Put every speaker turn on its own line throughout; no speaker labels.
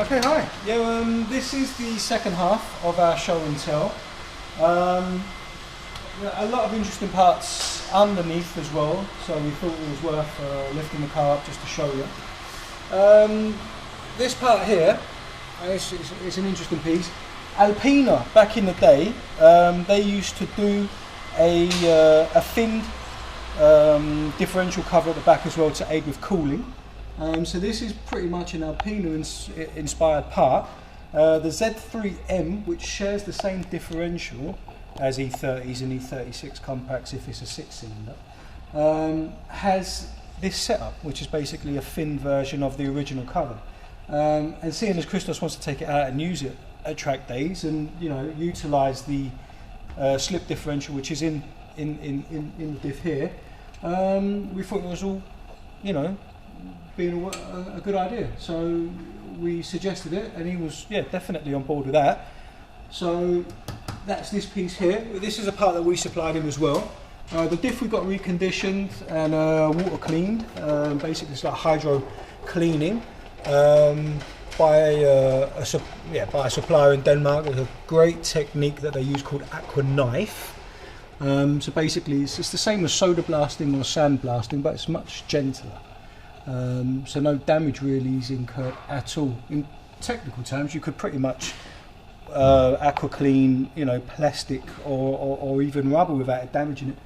Okay, hi. Yeah, this is the second half of our show and tell. A lot of interesting parts underneath as well, so we thought it was worth lifting the car up just to show you. This part here, it's an interesting piece. Alpina, back in the day, they used to do a thin differential cover at the back as well to aid with cooling. So this is pretty much an Alpina inspired part. The Z3M, which shares the same differential as E30s and E36 compacts if it's a 6-cylinder, has this setup, which is basically a thin version of the original cover. And seeing as Christos wants to take it out and use it at track days and utilise the slip differential which is in the diff here, we thought it was all being a good idea, so we suggested it and he was definitely on board with that. So that's this piece here. This is a part that we supplied him as well. The diff we got reconditioned and water cleaned. Basically it's like hydro cleaning by a supplier in Denmark. There's a great technique that they use called aqua knife. So basically it's the same as soda blasting or sand blasting, but it's much gentler. So no damage really is incurred at all. In technical terms, you could pretty much aqua clean, plastic or even rubber without it damaging it.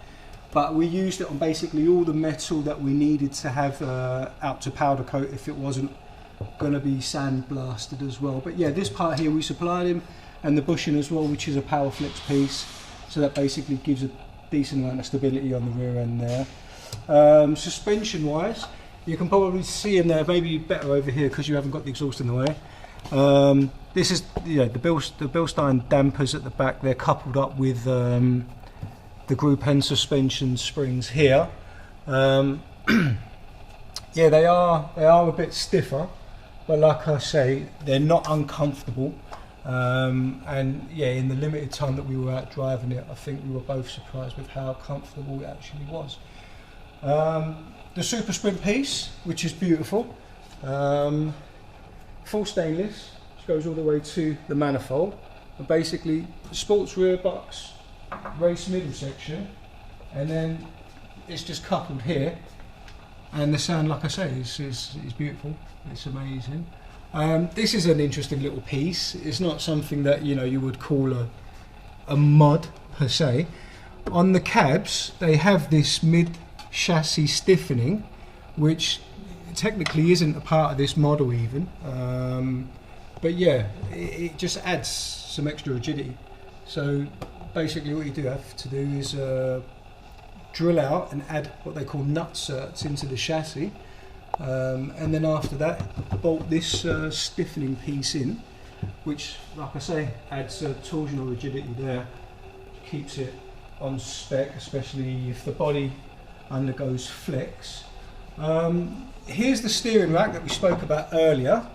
But we used it on basically all the metal that we needed to have out to powder coat if it wasn't going to be sand blasted as well. But yeah, this part here we supplied him, and the bushing as well, which is a power flex piece. So that basically gives a decent amount of stability on the rear end there. Suspension wise, you can probably see in there, maybe better over here because you haven't got the exhaust in the way. This is the Bilstein dampers at the back. They're coupled up with the group end suspension springs here. Yeah, they are a bit stiffer, but like I say, they're not uncomfortable. And yeah, in the limited time that we were out driving it, I think we were both surprised with how comfortable it actually was. The Super Sprint piece, which is beautiful, full stainless, which goes all the way to the manifold, and basically sports rear box, race middle section, and then it's just coupled here, and the sound, like I say, is beautiful. It's amazing. This is an interesting little piece. It's not something that you would call a mod per se. On the cabs, they have this mid-chassis stiffening, which technically isn't a part of this model even, but yeah, it just adds some extra rigidity. So basically what you do have to do is drill out and add what they call nutserts into the chassis, and then after that bolt this stiffening piece in, which, like I say, adds torsional rigidity there, keeps it on spec, especially if the body undergoes flex. Here's the steering rack that we spoke about earlier,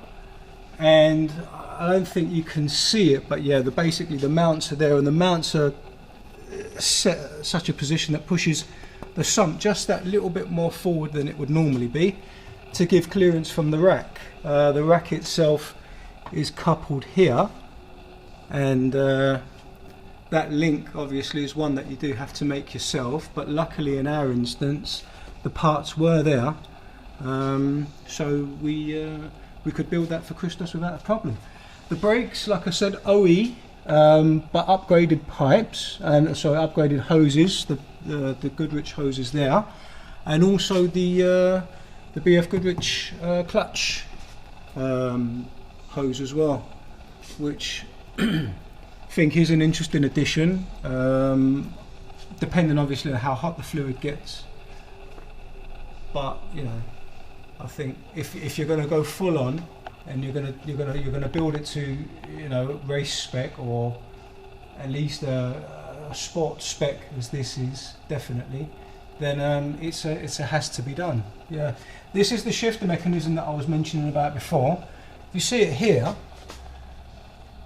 and I don't think you can see it, but yeah, basically the mounts are there, and the mounts are set at such a position that pushes the sump just that little bit more forward than it would normally be to give clearance from the rack. The rack itself is coupled here, and that link obviously is one that you do have to make yourself, but luckily in our instance the parts were there, so we could build that for Christos without a problem. The brakes, like I said, OE, but upgraded pipes, and so upgraded hoses, the Goodrich hoses there, and also the BF Goodrich clutch hose as well, which I think is an interesting addition, depending obviously on how hot the fluid gets. But I think if you're going to go full on and you're going to build it to race spec, or at least a sport spec as this is definitely, then it's a has to be done. Yeah, this is the shifter mechanism that I was mentioning about before. If you see it here,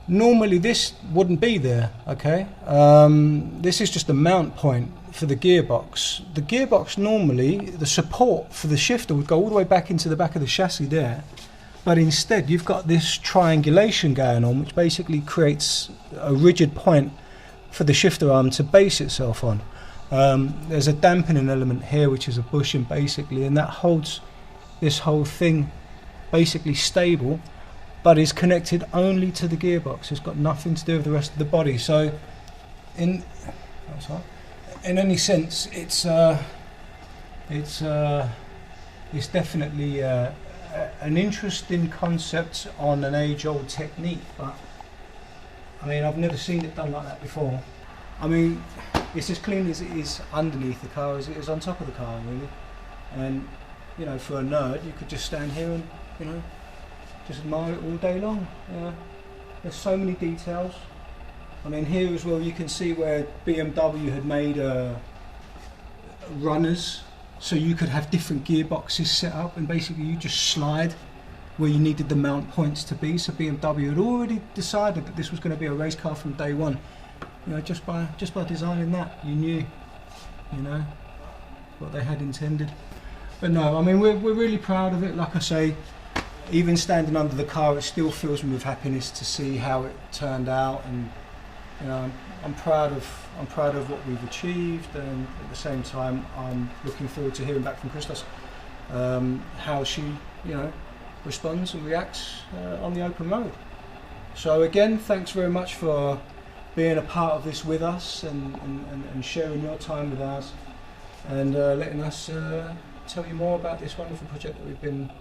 normally this wouldn't be there. Okay, this is just a mount point for the gearbox. The gearbox, normally the support for the shifter would go all the way back into the back of the chassis there, but instead you've got this triangulation going on, which basically creates a rigid point for the shifter arm to base itself on. There's a dampening element here, which is a bushing basically, and that holds this whole thing basically stable, but is connected only to the gearbox. It's got nothing to do with the rest of the body. So in any sense, it's definitely an interesting concept on an age-old technique, but I mean, I've never seen it done like that before. I mean, it's as clean as it is underneath the car as it is on top of the car, really. And you know, for a nerd, you could just stand here and, you know, just admire it all day long. There's so many details. I mean, here as well, you can see where BMW had made runners, so you could have different gearboxes set up, and basically you just slide where you needed the mount points to be. So BMW had already decided that this was going to be a race car from day one. You know, just by designing that, you knew, you know, what they had intended. But no, I mean, we're really proud of it. Like I say, even standing under the car, it still fills me with happiness to see how it turned out, and you know, I'm proud of what we've achieved, and at the same time, I'm looking forward to hearing back from Christos, how she, you know, responds and reacts on the open road. So again, thanks very much for being a part of this with us, and sharing your time with us, and letting us tell you more about this wonderful project that we've been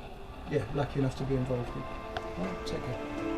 lucky enough to be involved with. Right, take care.